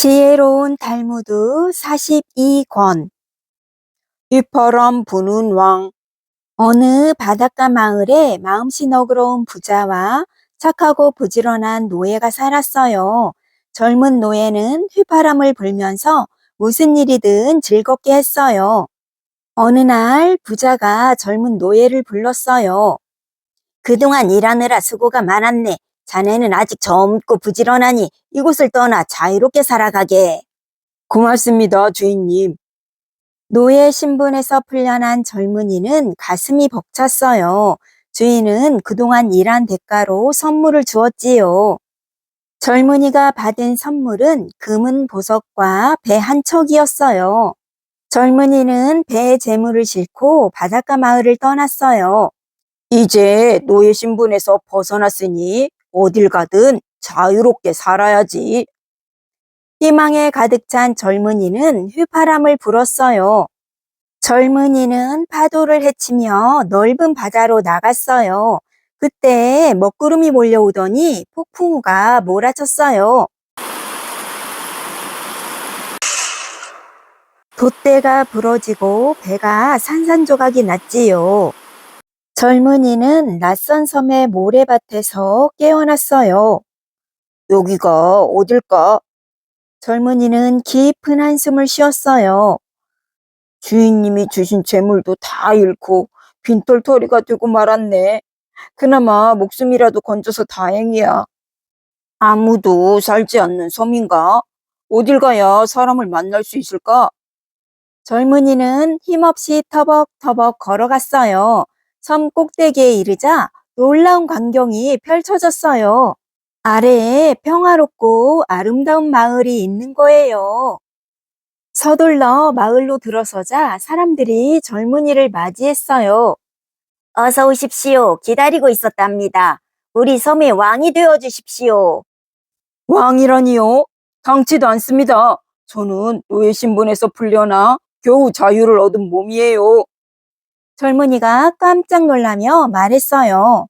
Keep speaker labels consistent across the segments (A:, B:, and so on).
A: 지혜로운 탈무드 42권. 휘파람 부는 왕. 어느 바닷가 마을에 마음씨 너그러운 부자와 착하고 부지런한 노예가 살았어요. 젊은 노예는 휘파람을 불면서 무슨 일이든 즐겁게 했어요. 어느 날 부자가 젊은 노예를 불렀어요. 그동안 일하느라 수고가 많았네. 자네는 아직 젊고 부지런하니 이곳을 떠나 자유롭게 살아가게. 고맙습니다, 주인님. 노예 신분에서 풀려난 젊은이는 가슴이 벅찼어요. 주인은 그동안 일한 대가로 선물을 주었지요. 젊은이가 받은 선물은 금은 보석과 배 한 척이었어요. 젊은이는 배에 재물을 싣고 바닷가 마을을 떠났어요. 이제 노예 신분에서 벗어났으니 어딜 가든 자유롭게 살아야지. 희망에 가득 찬 젊은이는 휘파람을 불었어요. 젊은이는 파도를 헤치며 넓은 바다로 나갔어요. 그때 먹구름이 몰려오더니 폭풍우가 몰아쳤어요. 돛대가 부러지고 배가 산산조각이 났지요. 젊은이는 낯선 섬의 모래밭에서 깨어났어요. 여기가 어딜까? 젊은이는 깊은 한숨을 쉬었어요. 주인님이 주신 재물도 다 잃고 빈털터리가 되고 말았네. 그나마 목숨이라도 건져서 다행이야. 아무도 살지 않는 섬인가? 어딜 가야 사람을 만날 수 있을까? 젊은이는 힘없이 터벅터벅 걸어갔어요. 섬 꼭대기에 이르자 놀라운 광경이 펼쳐졌어요. 아래에 평화롭고 아름다운 마을이 있는 거예요. 서둘러 마을로 들어서자 사람들이 젊은이를 맞이했어요. 어서 오십시오. 기다리고 있었답니다. 우리 섬의 왕이 되어 주십시오. 왕이라니요? 당치도 않습니다. 저는 노예 신분에서 풀려나 겨우 자유를 얻은 몸이에요. 젊은이가 깜짝 놀라며 말했어요.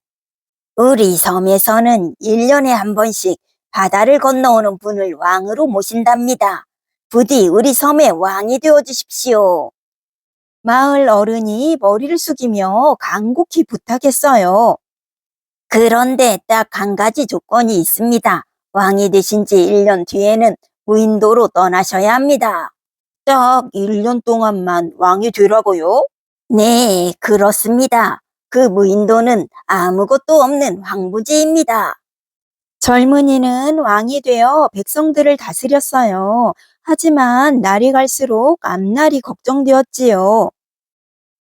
A: 우리 섬에서는 1년에 한 번씩 바다를 건너오는 분을 왕으로 모신답니다. 부디 우리 섬의 왕이 되어 주십시오. 마을 어른이 머리를 숙이며 간곡히 부탁했어요. 그런데 딱 한 가지 조건이 있습니다. 왕이 되신 지 1년 뒤에는 무인도로 떠나셔야 합니다. 딱 1년 동안만 왕이 되라고요? 네, 그렇습니다. 그 무인도는 아무것도 없는 황무지입니다. 젊은이는 왕이 되어 백성들을 다스렸어요. 하지만 날이 갈수록 앞날이 걱정되었지요.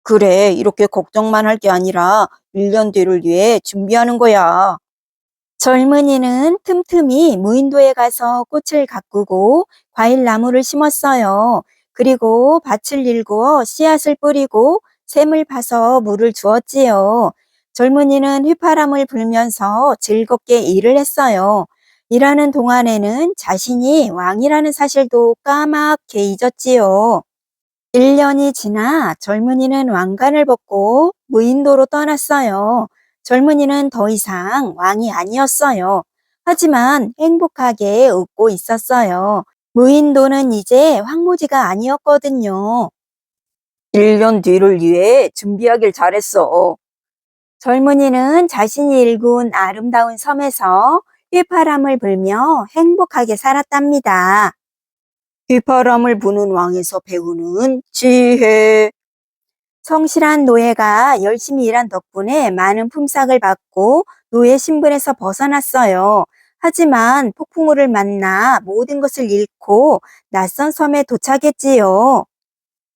A: 그래, 이렇게 걱정만 할 게 아니라 1년 뒤를 위해 준비하는 거야. 젊은이는 틈틈이 무인도에 가서 꽃을 가꾸고 과일나무를 심었어요. 그리고 밭을 일구어 씨앗을 뿌리고 샘을 파서 물을 주었지요. 젊은이는 휘파람을 불면서 즐겁게 일을 했어요. 일하는 동안에는 자신이 왕이라는 사실도 까맣게 잊었지요. 1년이 지나 젊은이는 왕관을 벗고 무인도로 떠났어요. 젊은이는 더 이상 왕이 아니었어요. 하지만 행복하게 웃고 있었어요. 무인도는 이제 황무지가 아니었거든요. 1년 뒤를 위해 준비하길 잘했어. 젊은이는 자신이 일군 아름다운 섬에서 휘파람을 불며 행복하게 살았답니다. 휘파람을 부는 왕에서 배우는 지혜. 성실한 노예가 열심히 일한 덕분에 많은 품삯을 받고 노예 신분에서 벗어났어요. 하지만 폭풍우를 만나 모든 것을 잃고 낯선 섬에 도착했지요.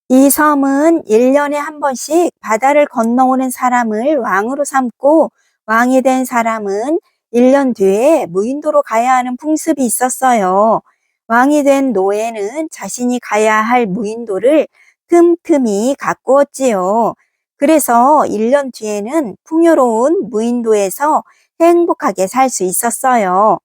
A: 이 섬은 1년에 한 번씩 바다를 건너오는 사람을 왕으로 삼고 왕이 된 사람은 1년 뒤에 무인도로 가야 하는 풍습이 있었어요. 왕이 된 노예는 자신이 가야 할 무인도를 틈틈이 가꾸었지요. 그래서 1년 뒤에는 풍요로운 무인도에서 행복하게 살 수 있었어요.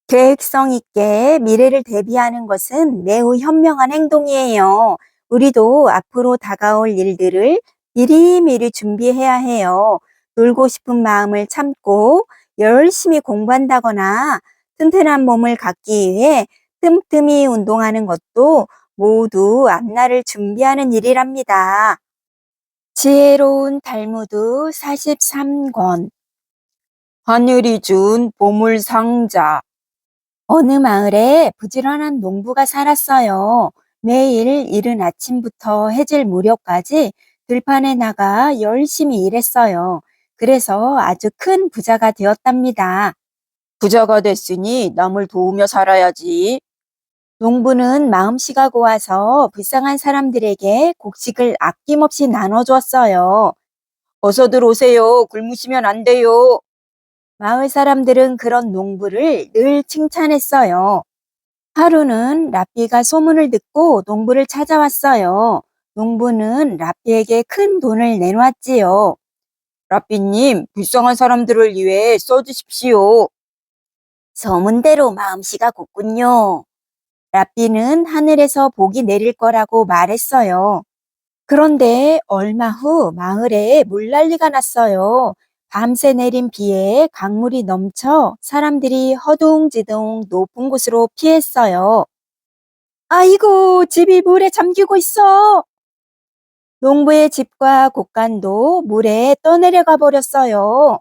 A: 계획성 있게 미래를 대비하는 것은 매우 현명한 행동이에요. 우리도 앞으로 다가올 일들을 미리미리 준비해야 해요. 놀고 싶은 마음을 참고 열심히 공부한다거나 튼튼한 몸을 갖기 위해 틈틈이 운동하는 것도 모두 앞날을 준비하는 일이랍니다. 지혜로운 달무드 43권. 하늘이 준 보물 상자. 어느 마을에 부지런한 농부가 살았어요. 매일 이른 아침부터 해질 무렵까지 들판에 나가 열심히 일했어요. 그래서 아주 큰 부자가 되었답니다. 부자가 됐으니 남을 도우며 살아야지. 농부는 마음씨가 고와서 불쌍한 사람들에게 곡식을 아낌없이 나눠줬어요. 어서들 오세요. 굶으시면 안 돼요. 마을 사람들은 그런 농부를 늘 칭찬했어요. 하루는 라삐가 소문을 듣고 농부를 찾아왔어요. 농부는 라삐에게 큰 돈을 내놓았지요. 라삐님, 불쌍한 사람들을 위해 써주십시오. 소문대로 마음씨가 곱군요. 라삐는 하늘에서 복이 내릴 거라고 말했어요. 그런데 얼마 후 마을에 물난리가 났어요. 밤새 내린 비에 강물이 넘쳐 사람들이 허둥지둥 높은 곳으로 피했어요. 아이고, 집이 물에 잠기고 있어. 농부의 집과 곳간도 물에 떠내려가 버렸어요.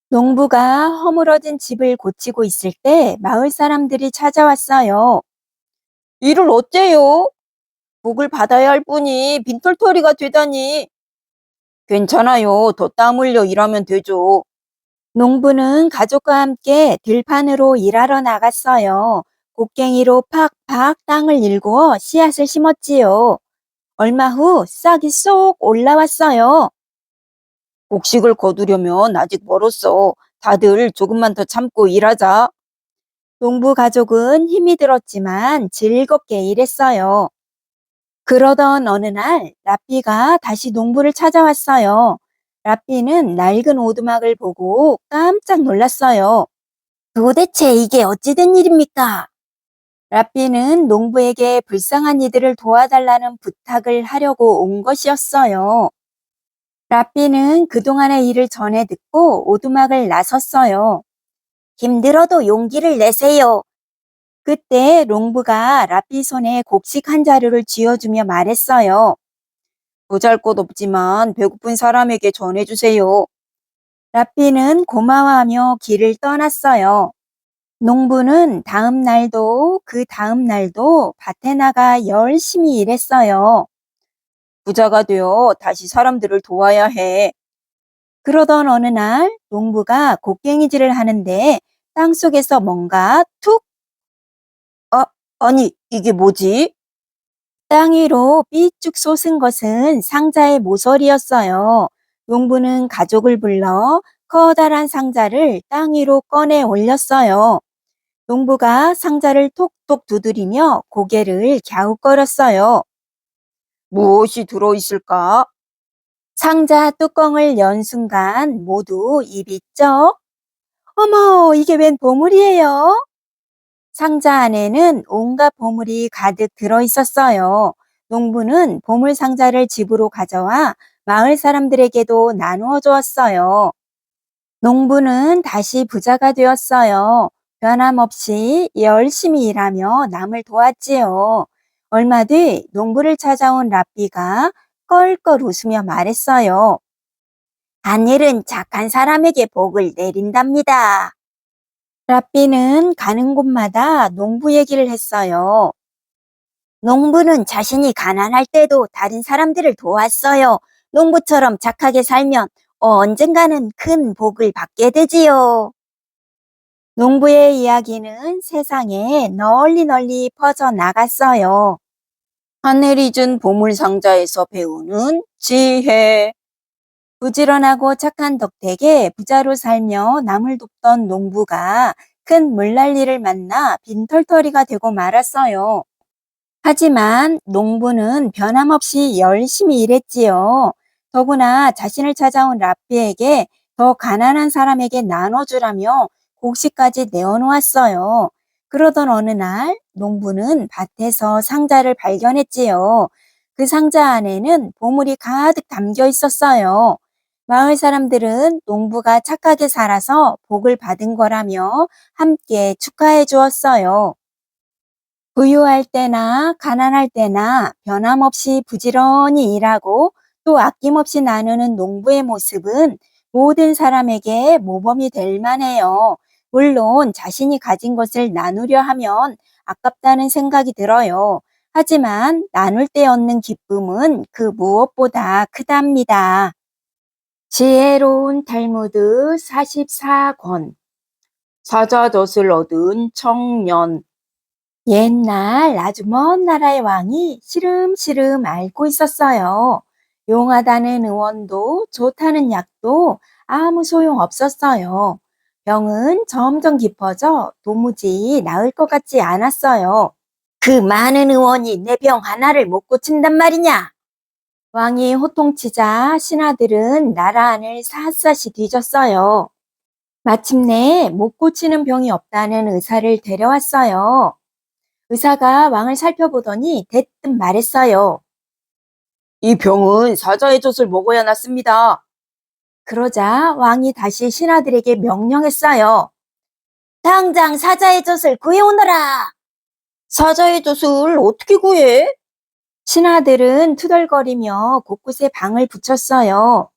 A: 농부가 허물어진 집을 고치고 있을 때 마을 사람들이 찾아왔어요. 이를 어째요? 복을 받아야 할 뿐이 빈털터리가 되다니. 괜찮아요. 더 땀 흘려 일하면 되죠. 농부는 가족과 함께 들판으로 일하러 나갔어요. 곡괭이로 팍팍 땅을 일구어 씨앗을 심었지요. 얼마 후 싹이 쏙 올라왔어요. 곡식을 거두려면 아직 멀었어. 다들 조금만 더 참고 일하자. 농부 가족은 힘이 들었지만 즐겁게 일했어요. 그러던 어느 날 라삐가 다시 농부를 찾아왔어요. 라삐는 낡은 오두막을 보고 깜짝 놀랐어요. 도대체 이게 어찌 된 일입니까? 라삐는 농부에게 불쌍한 이들을 도와달라는 부탁을 하려고 온 것이었어요. 라삐는 그동안의 일을 전해 듣고 오두막을 나섰어요. 힘들어도 용기를 내세요. 그때 농부가 라삐 손에 곡식 한 자루를 쥐어주며 말했어요. 보잘것없지만 배고픈 사람에게 전해주세요. 라삐는 고마워하며 길을 떠났어요. 농부는 다음 날도 그 다음 날도 밭에 나가 열심히 일했어요. 부자가 되어 다시 사람들을 도와야 해. 그러던 어느 날 농부가 곡괭이질을 하는데 땅속에서 뭔가 툭! 아니 이게 뭐지? 땅 위로 삐쭉 솟은 것은 상자의 모서리였어요. 농부는 가족을 불러 커다란 상자를 땅 위로 꺼내 올렸어요. 농부가 상자를 톡톡 두드리며 고개를 갸웃거렸어요. 무엇이 들어있을까? 상자 뚜껑을 연 순간 모두 입이 쩍. 어머, 이게 웬 보물이에요? 상자 안에는 온갖 보물이 가득 들어있었어요. 농부는 보물 상자를 집으로 가져와 마을 사람들에게도 나누어 주었어요. 농부는 다시 부자가 되었어요. 변함없이 열심히 일하며 남을 도왔지요. 얼마 뒤 농부를 찾아온 라삐가 껄껄 웃으며 말했어요. 하늘은 착한 사람에게 복을 내린답니다. 라삐는 가는 곳마다 농부 얘기를 했어요. 농부는 자신이 가난할 때도 다른 사람들을 도왔어요. 농부처럼 착하게 살면 언젠가는 큰 복을 받게 되지요. 농부의 이야기는 세상에 널리 널리 퍼져나갔어요. 하늘이 준 보물상자에서 배우는 지혜. 부지런하고 착한 덕택에 부자로 살며 남을 돕던 농부가 큰 물난리를 만나 빈털터리가 되고 말았어요. 하지만 농부는 변함없이 열심히 일했지요. 더구나 자신을 찾아온 라삐에게 더 가난한 사람에게 나눠주라며 곡식까지 내어놓았어요. 그러던 어느 날 농부는 밭에서 상자를 발견했지요. 그 상자 안에는 보물이 가득 담겨 있었어요. 마을 사람들은 농부가 착하게 살아서 복을 받은 거라며 함께 축하해 주었어요. 부유할 때나 가난할 때나 변함없이 부지런히 일하고 또 아낌없이 나누는 농부의 모습은 모든 사람에게 모범이 될 만해요. 물론 자신이 가진 것을 나누려 하면 아깝다는 생각이 들어요. 하지만 나눌 때 얻는 기쁨은 그 무엇보다 크답니다. 지혜로운 탈무드 44권. 사자젖을 얻은 청년. 옛날 아주 먼 나라의 왕이 시름시름 앓고 있었어요. 용하다는 의원도 좋다는 약도 아무 소용 없었어요. 병은 점점 깊어져 도무지 나을 것 같지 않았어요. 그 많은 의원이 내 병 하나를 못 고친단 말이냐? 왕이 호통치자 신하들은 나라 안을 샅샅이 뒤졌어요. 마침내 못 고치는 병이 없다는 의사를 데려왔어요. 의사가 왕을 살펴보더니 대뜸 말했어요. 이 병은 사자의 젖을 먹어야 낫습니다. 그러자 왕이 다시 신하들에게 명령했어요. 당장 사자의 젖을 구해오너라. 사자의 젖을 어떻게 구해? 신하들은 투덜거리며 곳곳에 방을 붙였어요.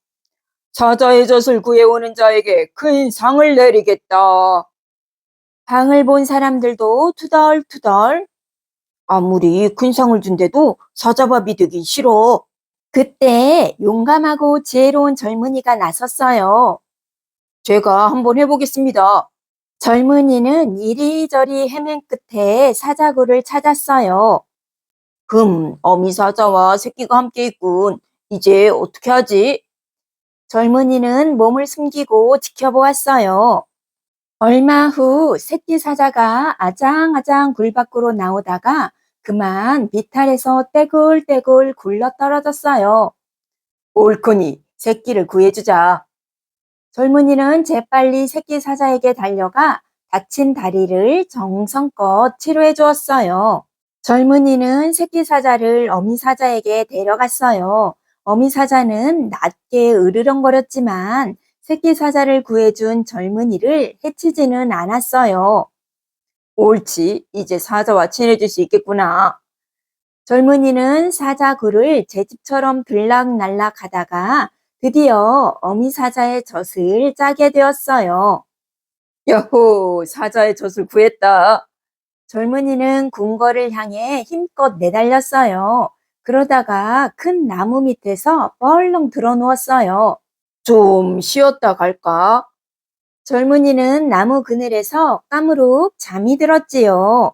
A: 사자의 젖을 구해오는 자에게 큰 상을 내리겠다. 방을 본 사람들도 투덜투덜. 아무리 큰 상을 준대도 사자밥이 되긴 싫어. 그때 용감하고 지혜로운 젊은이가 나섰어요. 제가 한번 해보겠습니다. 젊은이는 이리저리 헤맨 끝에 사자굴을 찾았어요. 어미 사자와 새끼가 함께 있군. 이제 어떻게 하지? 젊은이는 몸을 숨기고 지켜보았어요. 얼마 후 새끼 사자가 아장아장 굴 밖으로 나오다가 그만 비탈에서 떼굴떼굴 굴러 떨어졌어요. 옳거니 새끼를 구해주자. 젊은이는 재빨리 새끼 사자에게 달려가 다친 다리를 정성껏 치료해 주었어요. 젊은이는 새끼 사자를 어미 사자에게 데려갔어요. 어미 사자는 낮게 으르렁거렸지만 새끼 사자를 구해준 젊은이를 해치지는 않았어요. 옳지, 이제 사자와 친해질 수 있겠구나. 젊은이는 사자 굴을 제 집처럼 들락날락 하다가 드디어 어미 사자의 젖을 짜게 되었어요. 야호, 사자의 젖을 구했다. 젊은이는 궁궐을 향해 힘껏 내달렸어요. 그러다가 큰 나무 밑에서 뻘렁 드러누웠어요. 좀 쉬었다 갈까? 젊은이는 나무 그늘에서 까무룩 잠이 들었지요.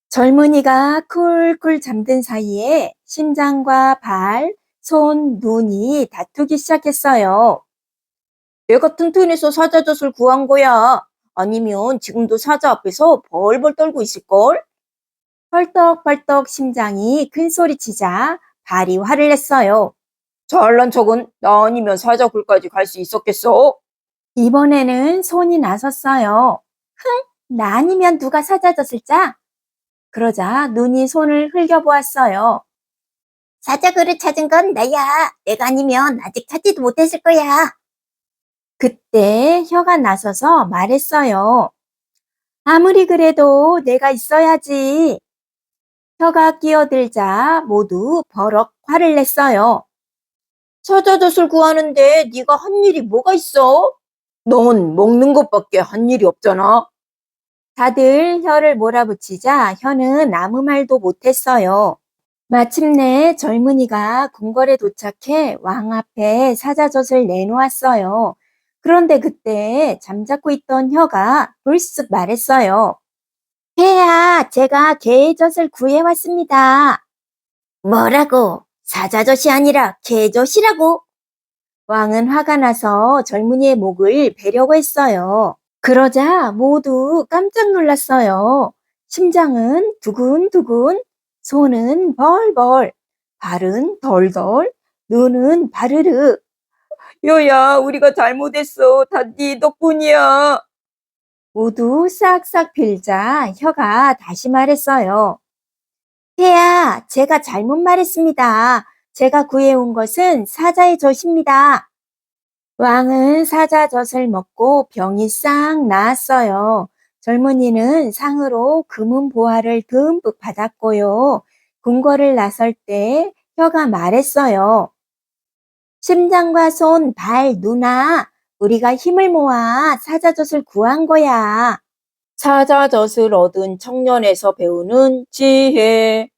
A: 젊은이가 쿨쿨 잠든 사이에 심장과 발, 손, 눈이 다투기 시작했어요. 내가 튼튼해서 사자젖을 구한 거야. 아니면 지금도 사자 앞에서 벌벌 떨고 있을걸? 펄떡펄떡 심장이 큰 소리치자 발이 화를 냈어요. 잘난 척은 나 아니면 사자 굴까지 갈 수 있었겠어? 이번에는 손이 나섰어요. 나 아니면 누가 사자젖을 짜? 그러자 눈이 손을 흘겨보았어요. 사자 굴을 찾은 건 나야. 내가 아니면 아직 찾지도 못했을 거야. 그때 혀가 나서서 말했어요. 아무리 그래도 내가 있어야지. 혀가 끼어들자 모두 버럭 화를 냈어요. 사자젖을 구하는데 네가 한 일이 뭐가 있어? 넌 먹는 것밖에 한 일이 없잖아. 다들 혀를 몰아붙이자 혀는 아무 말도 못했어요. 마침내 젊은이가 궁궐에 도착해 왕 앞에 사자젖을 내놓았어요. 그런데 그때 잠자코 있던 혀가 불쑥 말했어요. 폐야, 제가 개의 젖을 구해왔습니다. 뭐라고? 사자젖이 아니라 개젖이라고? 왕은 화가 나서 젊은이의 목을 베려고 했어요. 그러자 모두 깜짝 놀랐어요. 심장은 두근두근, 손은 벌벌, 발은 덜덜, 눈은 바르르. 여야, 우리가 잘못했어. 다 네 덕분이야. 모두 싹싹 빌자 혀가 다시 말했어요. 폐야, 제가 잘못 말했습니다. 제가 구해온 것은 사자의 젖입니다. 왕은 사자 젖을 먹고 병이 싹 나았어요. 젊은이는 상으로 금은 보화를 듬뿍 받았고요. 궁궐을 나설 때 혀가 말했어요. 심장과 손, 발, 누나, 우리가 힘을 모아 사자젖을 구한 거야. 사자젖을 얻은 청년에서 배우는 지혜.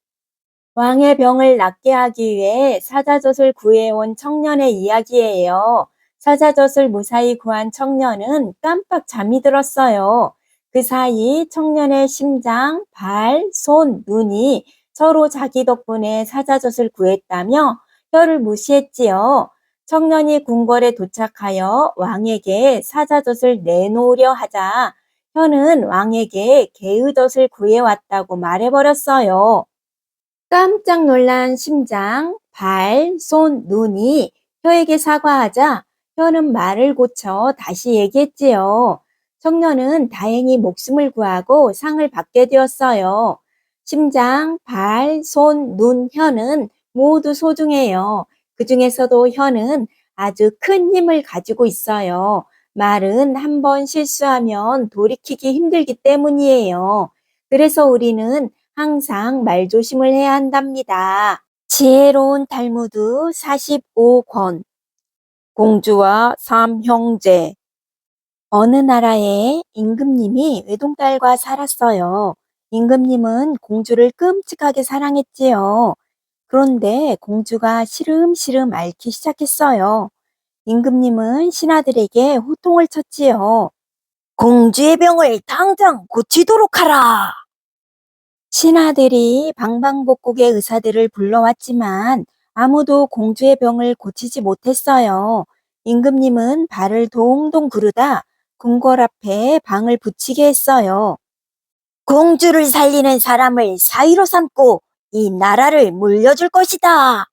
A: 왕의 병을 낫게 하기 위해 사자젖을 구해온 청년의 이야기예요. 사자젖을 무사히 구한 청년은 깜빡 잠이 들었어요. 그 사이 청년의 심장, 발, 손, 눈이 서로 자기 덕분에 사자젖을 구했다며 혀를 무시했지요. 청년이 궁궐에 도착하여 왕에게 사자젖을 내놓으려 하자 혀는 왕에게 개의젖을 구해왔다고 말해버렸어요. 깜짝 놀란 심장, 발, 손, 눈이 혀에게 사과하자 혀는 말을 고쳐 다시 얘기했지요. 청년은 다행히 목숨을 구하고 상을 받게 되었어요. 심장, 발, 손, 눈, 혀는 모두 소중해요. 그 중에서도 혀는 아주 큰 힘을 가지고 있어요. 말은 한 번 실수하면 돌이키기 힘들기 때문이에요. 그래서 우리는 항상 말조심을 해야 한답니다. 지혜로운 탈무드 45권 공주와 삼형제. 어느 나라에 임금님이 외동딸과 살았어요. 임금님은 공주를 끔찍하게 사랑했지요. 그런데 공주가 시름시름 앓기 시작했어요. 임금님은 신하들에게 호통을 쳤지요. 공주의 병을 당장 고치도록 하라! 신하들이 방방곡곡의 의사들을 불러왔지만 아무도 공주의 병을 고치지 못했어요. 임금님은 발을 동동 구르다 궁궐 앞에 방을 붙이게 했어요. 공주를 살리는 사람을 사위로 삼고 이 나라를 물려줄 것이다.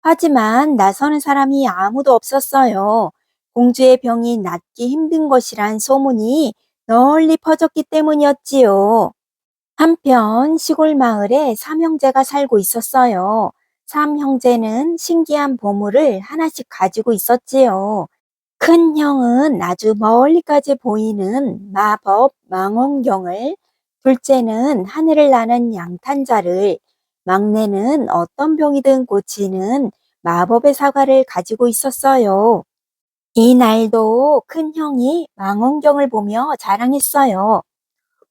A: 하지만 나서는 사람이 아무도 없었어요. 공주의 병이 낫기 힘든 것이란 소문이 널리 퍼졌기 때문이었지요. 한편 시골 마을에 삼형제가 살고 있었어요. 삼형제는 신기한 보물을 하나씩 가지고 있었지요. 큰 형은 아주 멀리까지 보이는 마법 망원경을, 둘째는 하늘을 나는 양탄자를, 막내는 어떤 병이든 고치는 마법의 사과를 가지고 있었어요. 이날도 큰 형이 망원경을 보며 자랑했어요.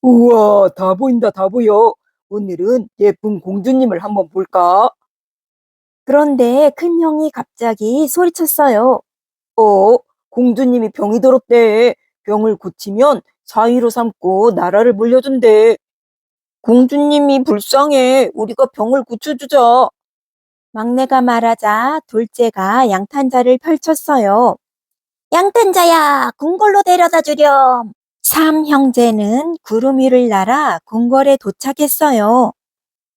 B: 우와, 다 보인다, 다 보여. 오늘은 예쁜 공주님을 한번 볼까?
A: 그런데 큰 형이 갑자기 소리쳤어요.
B: 어, 공주님이 병이 들었대. 병을 고치면 사위로 삼고 나라를 물려준대. 공주님이 불쌍해. 우리가 병을 고쳐주자.
A: 막내가 말하자 둘째가 양탄자를 펼쳤어요. 양탄자야, 궁궐로 데려다 주렴. 삼 형제는 구름 위를 날아 궁궐에 도착했어요.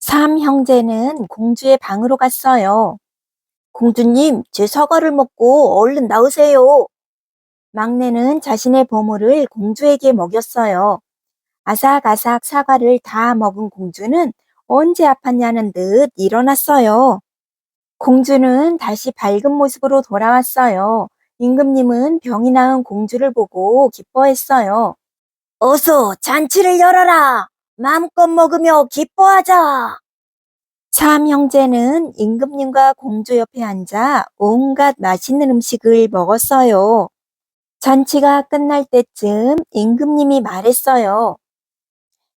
A: 삼 형제는 공주의 방으로 갔어요. 공주님, 제 사과를 먹고 얼른 나으세요. 막내는 자신의 보물을 공주에게 먹였어요. 아삭아삭 사과를 다 먹은 공주는 언제 아팠냐는 듯 일어났어요. 공주는 다시 밝은 모습으로 돌아왔어요. 임금님은 병이 나은 공주를 보고 기뻐했어요. 어서 잔치를 열어라! 마음껏 먹으며 기뻐하자! 삼 형제는 임금님과 공주 옆에 앉아 온갖 맛있는 음식을 먹었어요. 잔치가 끝날 때쯤 임금님이 말했어요.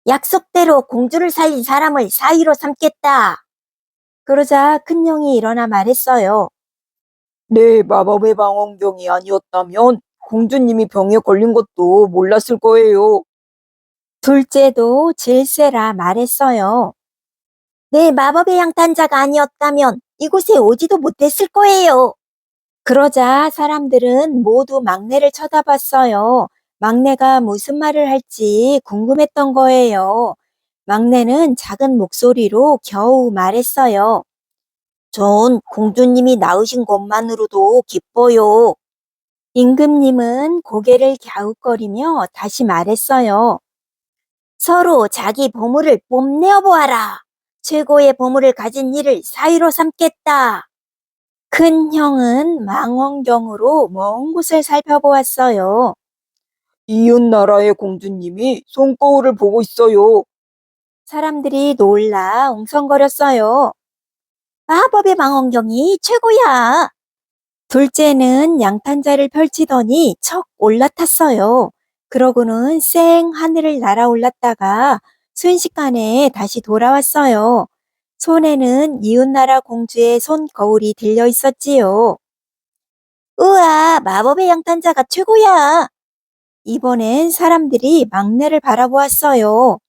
A: 약속대로 공주를 살린 사람을 사위로 삼겠다. 그러자 큰형이 일어나 말했어요.
B: 내 마법의 망원경이 아니었다면 공주님이 병에 걸린 것도 몰랐을 거예요.
A: 둘째도 질세라 말했어요. 내 마법의 양탄자가 아니었다면 이곳에 오지도 못했을 거예요. 그러자 사람들은 모두 막내를 쳐다봤어요. 막내가 무슨 말을 할지 궁금했던 거예요. 막내는 작은 목소리로 겨우 말했어요. 전 공주님이 나으신 것만으로도 기뻐요. 임금님은 고개를 갸웃거리며 다시 말했어요. 서로 자기 보물을 뽐내어 보아라. 최고의 보물을 가진 이를 사위로 삼겠다. 큰 형은 망원경으로 먼 곳을 살펴보았어요.
B: 이웃 나라의 공주님이 손거울을 보고 있어요.
A: 사람들이 놀라 웅성거렸어요. 마법의 망원경이 최고야. 둘째는 양탄자를 펼치더니 척 올라탔어요. 그러고는 쌩 하늘을 날아올랐다가 순식간에 다시 돌아왔어요. 손에는 이웃나라 공주의 손거울이 들려 있었지요. 우와, 마법의 양탄자가 최고야. 이번엔 사람들이 막내를 바라보았어요.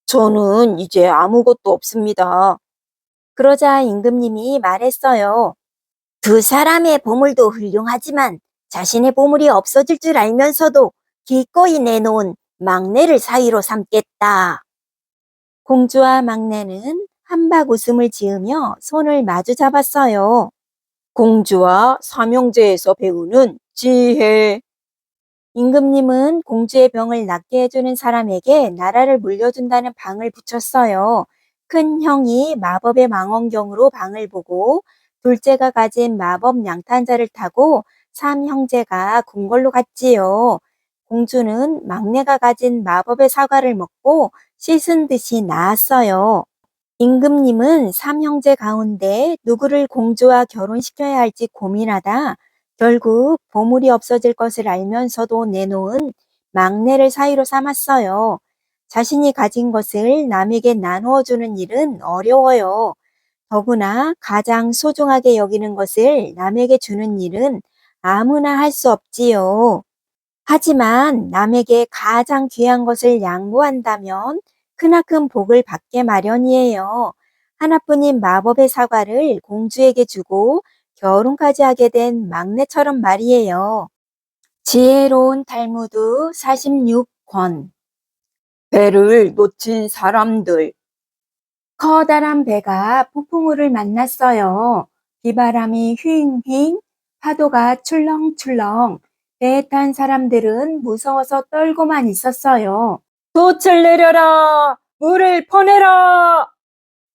B: 저는 이제 아무것도 없습니다.
A: 그러자 임금님이 말했어요. 두 사람의 보물도 훌륭하지만 자신의 보물이 없어질 줄 알면서도 기꺼이 내놓은 막내를 사위로 삼겠다. 공주와 막내는 한박 웃음을 지으며 손을 마주 잡았어요.
B: 공주와 삼형제에서 배우는 지혜.
A: 임금님은 공주의 병을 낫게 해주는 사람에게 나라를 물려준다는 방을 붙였어요. 큰 형이 마법의 망원경으로 방을 보고 둘째가 가진 마법 양탄자를 타고 삼형제가 궁궐로 갔지요. 공주는 막내가 가진 마법의 사과를 먹고 씻은 듯이 나았어요. 임금님은 삼형제 가운데 누구를 공주와 결혼시켜야 할지 고민하다 결국 보물이 없어질 것을 알면서도 내놓은 막내를 사위로 삼았어요. 자신이 가진 것을 남에게 나누어 주는 일은 어려워요. 더구나 가장 소중하게 여기는 것을 남에게 주는 일은 아무나 할 수 없지요. 하지만 남에게 가장 귀한 것을 양보한다면 크나큰 복을 받게 마련이에요. 하나뿐인 마법의 사과를 공주에게 주고 결혼까지 하게 된 막내처럼 말이에요. 지혜로운 탈무드 46권.
B: 배를 놓친 사람들.
A: 커다란 배가 폭풍우를 만났어요. 비바람이 휘잉휘잉, 파도가 출렁출렁. 배에 탄 사람들은 무서워서 떨고만 있었어요.
B: 돛을 내려라! 물을 퍼내라!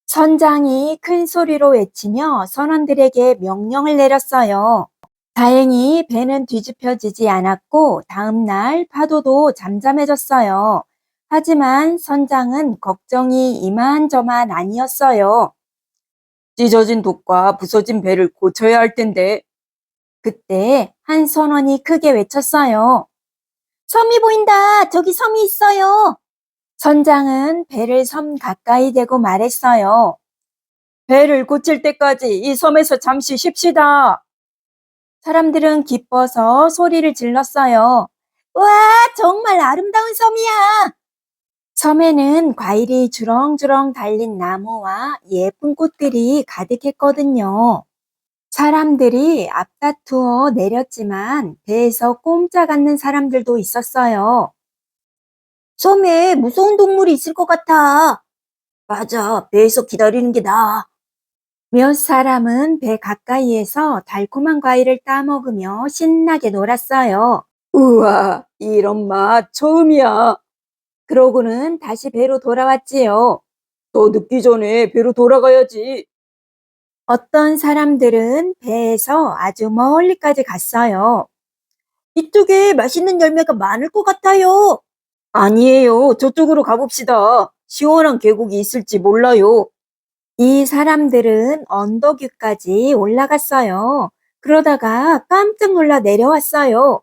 A: 선장이 큰 소리로 외치며 선원들에게 명령을 내렸어요. 다행히 배는 뒤집혀지지 않았고 다음 날 파도도 잠잠해졌어요. 하지만 선장은 걱정이 이만저만 아니었어요.
B: 찢어진 돛과 부서진 배를 고쳐야 할 텐데.
A: 그때 한 선원이 크게 외쳤어요. 섬이 보인다. 저기 섬이 있어요. 선장은 배를 섬 가까이 대고 말했어요.
B: 배를 고칠 때까지 이 섬에서 잠시 쉽시다.
A: 사람들은 기뻐서 소리를 질렀어요. 와, 정말 아름다운 섬이야. 섬에는 과일이 주렁주렁 달린 나무와 예쁜 꽃들이 가득했거든요. 사람들이 앞다투어 내렸지만 배에서 꼼짝 않는 사람들도 있었어요. 섬에 무서운 동물이 있을 것 같아. 맞아, 배에서 기다리는 게 나아. 몇 사람은 배 가까이에서 달콤한 과일을 따먹으며 신나게 놀았어요.
B: 우와, 이런 맛 처음이야.
A: 그러고는 다시 배로 돌아왔지요.
B: 더 늦기 전에 배로 돌아가야지.
A: 어떤 사람들은 배에서 아주 멀리까지 갔어요. 이쪽에 맛있는 열매가 많을 것 같아요.
B: 아니에요. 저쪽으로 가봅시다. 시원한 계곡이 있을지 몰라요.
A: 이 사람들은 언덕 위까지 올라갔어요. 그러다가 깜짝 놀라 내려왔어요.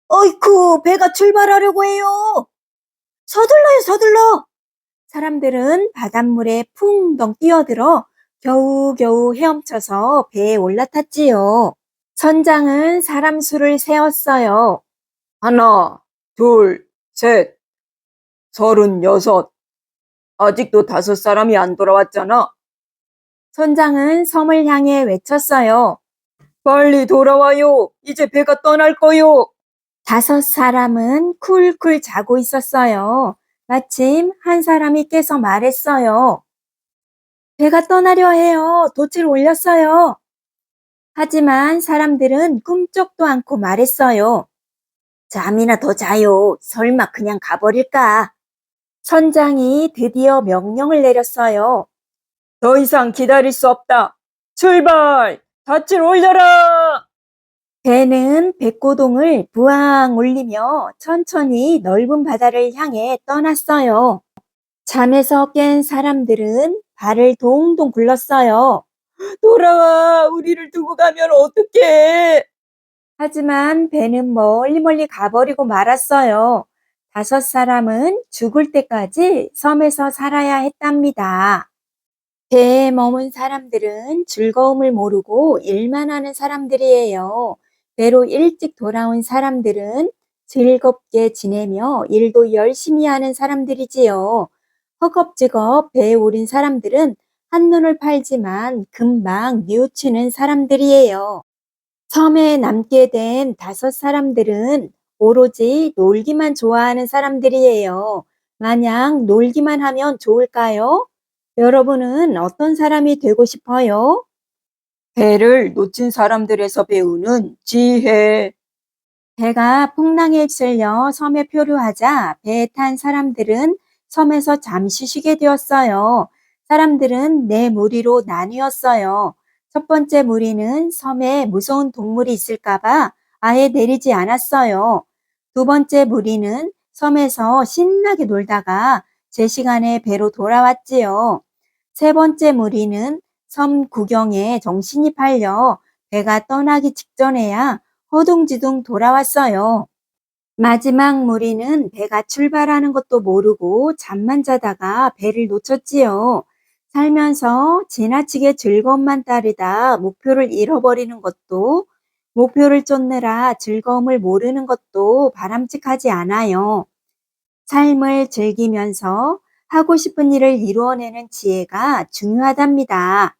A: 어이쿠, 배가 출발하려고 해요. 서둘러요, 서둘러. 사람들은 바닷물에 풍덩 뛰어들어 겨우겨우 헤엄쳐서 배에 올라탔지요. 선장은 사람 수를 세었어요.
B: 하나, 둘, 셋, 36. 아직도 5사람이 안 돌아왔잖아.
A: 선장은 섬을 향해 외쳤어요.
B: 빨리 돌아와요. 이제 배가 떠날 거요.
A: 5사람은 쿨쿨 자고 있었어요. 마침 한 사람이 깨서 말했어요. 배가 떠나려 해요. 돛을 올렸어요. 하지만 사람들은 꿈쩍도 않고 말했어요. 잠이나 더 자요. 설마 그냥 가버릴까? 선장이 드디어 명령을 내렸어요.
B: 더 이상 기다릴 수 없다. 출발! 닻을 올려라!
A: 배는 백고동을 부항 울리며 천천히 넓은 바다를 향해 떠났어요. 잠에서 깬 사람들은 발을 동동 굴렀어요.
B: 돌아와, 우리를 두고 가면 어떡해?
A: 하지만 배는 멀리 멀리 가버리고 말았어요. 5 사람은 죽을 때까지 섬에서 살아야 했답니다. 배에 머문 사람들은 즐거움을 모르고 일만 하는 사람들이에요. 배로 일찍 돌아온 사람들은 즐겁게 지내며 일도 열심히 하는 사람들이지요. 허겁지겁 배에 오른 사람들은 한눈을 팔지만 금방 뉘우치는 사람들이에요. 섬에 남게 된 5 사람들은 오로지 놀기만 좋아하는 사람들이에요. 마냥 놀기만 하면 좋을까요? 여러분은 어떤 사람이 되고 싶어요?
B: 배를 놓친 사람들에서 배우는 지혜.
A: 배가 풍랑에 휩쓸려 섬에 표류하자 배에 탄 사람들은 섬에서 잠시 쉬게 되었어요. 사람들은 4무리로 나뉘었어요. 첫 번째 무리는 섬에 무서운 동물이 있을까봐 아예 내리지 않았어요. 두 번째 무리는 섬에서 신나게 놀다가 제 시간에 배로 돌아왔지요. 세 번째 무리는 섬 구경에 정신이 팔려 배가 떠나기 직전에야 허둥지둥 돌아왔어요. 마지막 무리는 배가 출발하는 것도 모르고 잠만 자다가 배를 놓쳤지요. 살면서 지나치게 즐거움만 따르다 목표를 잃어버리는 것도, 목표를 쫓느라 즐거움을 모르는 것도 바람직하지 않아요. 삶을 즐기면서 하고 싶은 일을 이루어내는 지혜가 중요하답니다.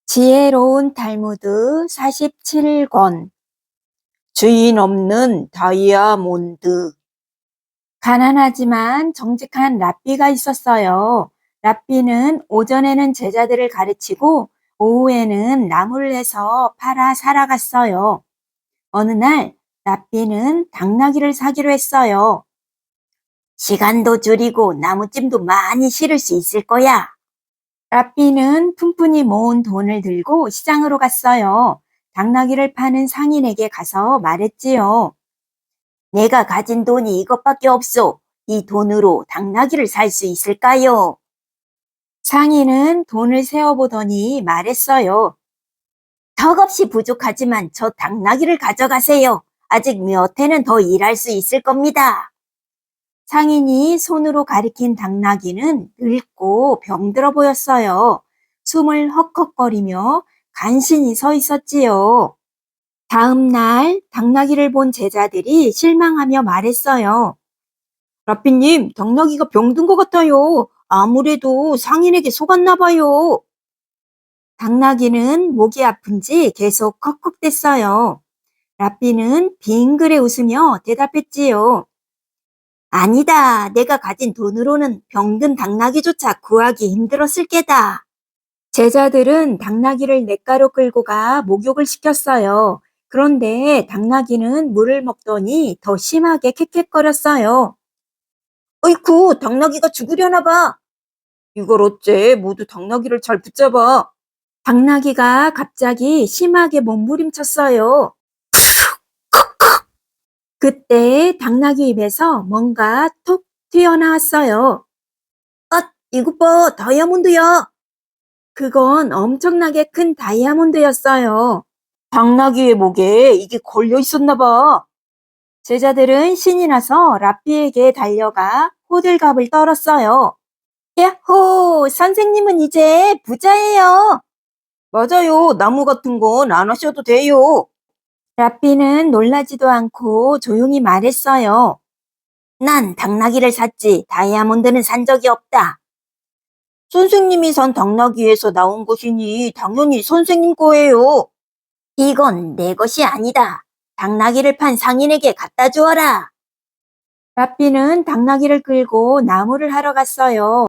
A: 지혜로운 탈무드 47권.
B: 주인 없는 다이아몬드.
A: 가난하지만 정직한 랍비가 있었어요. 랍비는 오전에는 제자들을 가르치고 오후에는 나무를 해서 팔아 살아갔어요. 어느 날 랍비는 당나귀를 사기로 했어요. 시간도 줄이고 나무찜도 많이 실을 수 있을 거야. 랍비는 푼푼히 모은 돈을 들고 시장으로 갔어요. 당나귀를 파는 상인에게 가서 말했지요. 내가 가진 돈이 이것밖에 없소. 이 돈으로 당나귀를 살 수 있을까요? 상인은 돈을 세어보더니 말했어요. 턱없이 부족하지만 저 당나귀를 가져가세요. 아직 몇 해는 더 일할 수 있을 겁니다. 상인이 손으로 가리킨 당나귀는 늙고 병들어 보였어요. 숨을 헉헉거리며 간신히 서 있었지요. 다음 날 당나귀를 본 제자들이 실망하며 말했어요.
B: 라삐님, 당나귀가 병든 것 같아요. 아무래도 상인에게 속았나 봐요.
A: 당나귀는 목이 아픈지 계속 컥컥댔어요. 라삐는 빙그레 웃으며 대답했지요. 아니다. 내가 가진 돈으로는 병든 당나귀조차 구하기 힘들었을 게다. 제자들은 당나귀를 냇가로 끌고 가 목욕을 시켰어요. 그런데 당나귀는 물을 먹더니 더 심하게 캑캑거렸어요.
B: 어이쿠, 당나귀가 죽으려나 봐. 이걸 어째 모두 당나귀를 잘 붙잡아.
A: 당나귀가 갑자기 심하게 몸부림쳤어요. 그때 당나귀 입에서 뭔가 톡 튀어나왔어요.
B: 이것 봐, 다이아몬드야.
A: 그건 엄청나게 큰 다이아몬드였어요.
B: 당나귀의 목에 이게 걸려 있었나 봐.
A: 제자들은 신이 나서 랍비에게 달려가 호들갑을 떨었어요. 야호! 선생님은 이제 부자예요.
B: 맞아요. 나무 같은 건 안 하셔도 돼요.
A: 랍비는 놀라지도 않고 조용히 말했어요. 난 당나귀를 샀지 다이아몬드는 산 적이 없다.
B: 선생님이 산 당나귀에서 나온 것이니 당연히 선생님 거예요.
A: 이건 내 것이 아니다. 당나귀를 판 상인에게 갖다 주어라. 랍비는 당나귀를 끌고 나무를 하러 갔어요.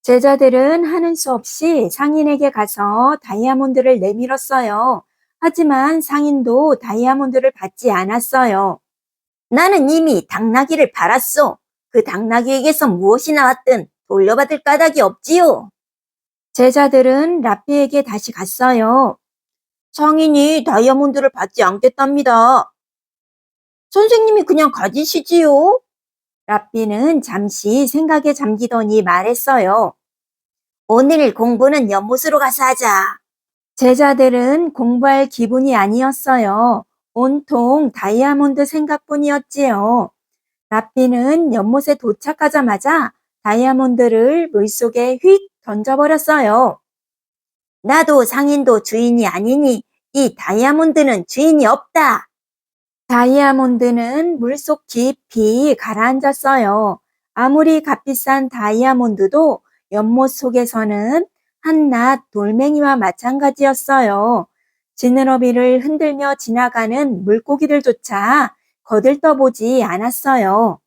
A: 제자들은 하는 수 없이 상인에게 가서 다이아몬드를 내밀었어요. 하지만 상인도 다이아몬드를 받지 않았어요. 나는 이미 당나귀를 팔았소. 그 당나귀에게서 무엇이 나왔든 돌려받을 까닭이 없지요. 제자들은 랍비에게 다시 갔어요.
B: 상인이 다이아몬드를 받지 않겠답니다. 선생님이 그냥 가지시지요?
A: 라삐는 잠시 생각에 잠기더니 말했어요.
B: 오늘 공부는 연못으로 가서 하자.
A: 제자들은 공부할 기분이 아니었어요. 온통 다이아몬드 생각뿐이었지요. 라삐는 연못에 도착하자마자 다이아몬드를 물속에 휙 던져버렸어요.
B: 나도 상인도 주인이 아니니 이 다이아몬드는 주인이 없다.
A: 다이아몬드는 물속 깊이 가라앉았어요. 아무리 값비싼 다이아몬드도 연못 속에서는 한낱 돌멩이와 마찬가지였어요. 지느러미를 흔들며 지나가는 물고기들조차 거들떠보지 않았어요.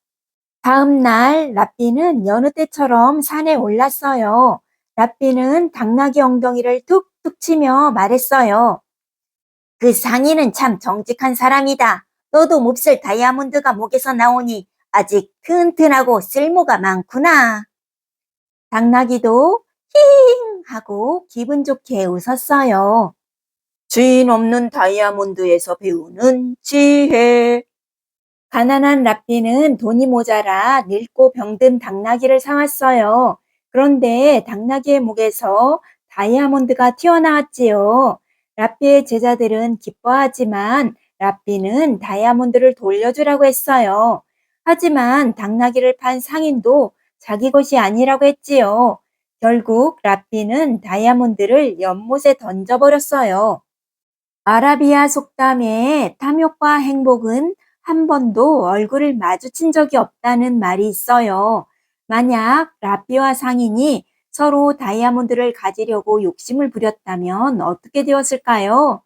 A: 다음 날 라삐는 여느 때처럼 산에 올랐어요. 라삐는 당나귀 엉덩이를 툭툭 치며 말했어요.
B: 그 상인은 참 정직한 사람이다. 너도 몹쓸 다이아몬드가 목에서 나오니 아직 튼튼하고 쓸모가 많구나.
A: 당나귀도 힝 하고 기분 좋게 웃었어요.
B: 주인 없는 다이아몬드에서 배우는 지혜.
A: 가난한 라삐는 돈이 모자라 늙고 병든 당나귀를 사왔어요. 그런데 당나귀의 목에서 다이아몬드가 튀어나왔지요. 라삐의 제자들은 기뻐하지만 라삐는 다이아몬드를 돌려주라고 했어요. 하지만 당나귀를 판 상인도 자기 것이 아니라고 했지요. 결국 라삐는 다이아몬드를 연못에 던져버렸어요. 아라비아 속담에 탐욕과 행복은 한 번도 얼굴을 마주친 적이 없다는 말이 있어요. 만약 라삐와 상인이 서로 다이아몬드를 가지려고 욕심을 부렸다면 어떻게 되었을까요?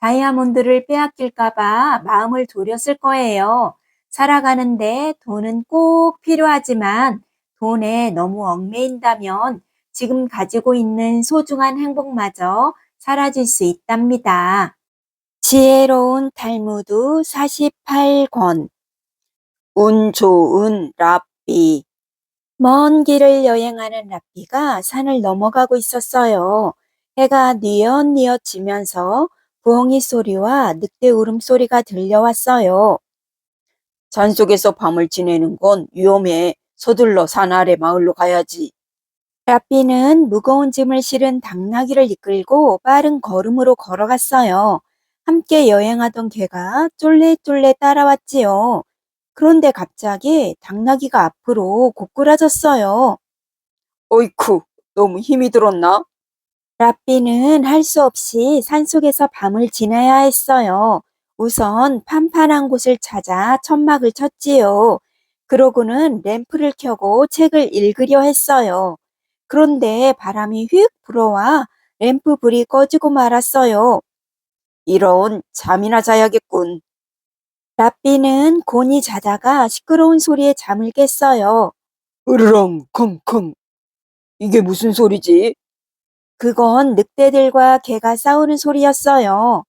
A: 다이아몬드를 빼앗길까봐 마음을 졸였을 거예요. 살아가는데 돈은 꼭 필요하지만 돈에 너무 얽매인다면 지금 가지고 있는 소중한 행복마저 사라질 수 있답니다. 지혜로운 탈무드 48권.
B: 운 좋은 라삐.
A: 먼 길을 여행하는 라삐가 산을 넘어가고 있었어요. 해가 뉘엿뉘엿 지면서 부엉이 소리와 늑대 울음소리가 들려왔어요.
B: 산속에서 밤을 지내는 건 위험해. 서둘러 산 아래 마을로 가야지.
A: 라삐는 무거운 짐을 실은 당나귀를 이끌고 빠른 걸음으로 걸어갔어요. 함께 여행하던 개가 쫄래쫄래 따라왔지요. 그런데 갑자기 당나귀가 앞으로 고꾸라졌어요.
B: 어이쿠, 너무 힘이 들었나?
A: 라삐는 할 수 없이 산속에서 밤을 지나야 했어요. 우선 판판한 곳을 찾아 천막을 쳤지요. 그러고는 램프를 켜고 책을 읽으려 했어요. 그런데 바람이 휙 불어와 램프 불이 꺼지고 말았어요.
B: 이런, 잠이나 자야겠군.
A: 라삐는 곤히 자다가 시끄러운 소리에 잠을 깼어요.
B: 으르렁 컹컹. 이게 무슨 소리지?
A: 그건 늑대들과 개가 싸우는 소리였어요.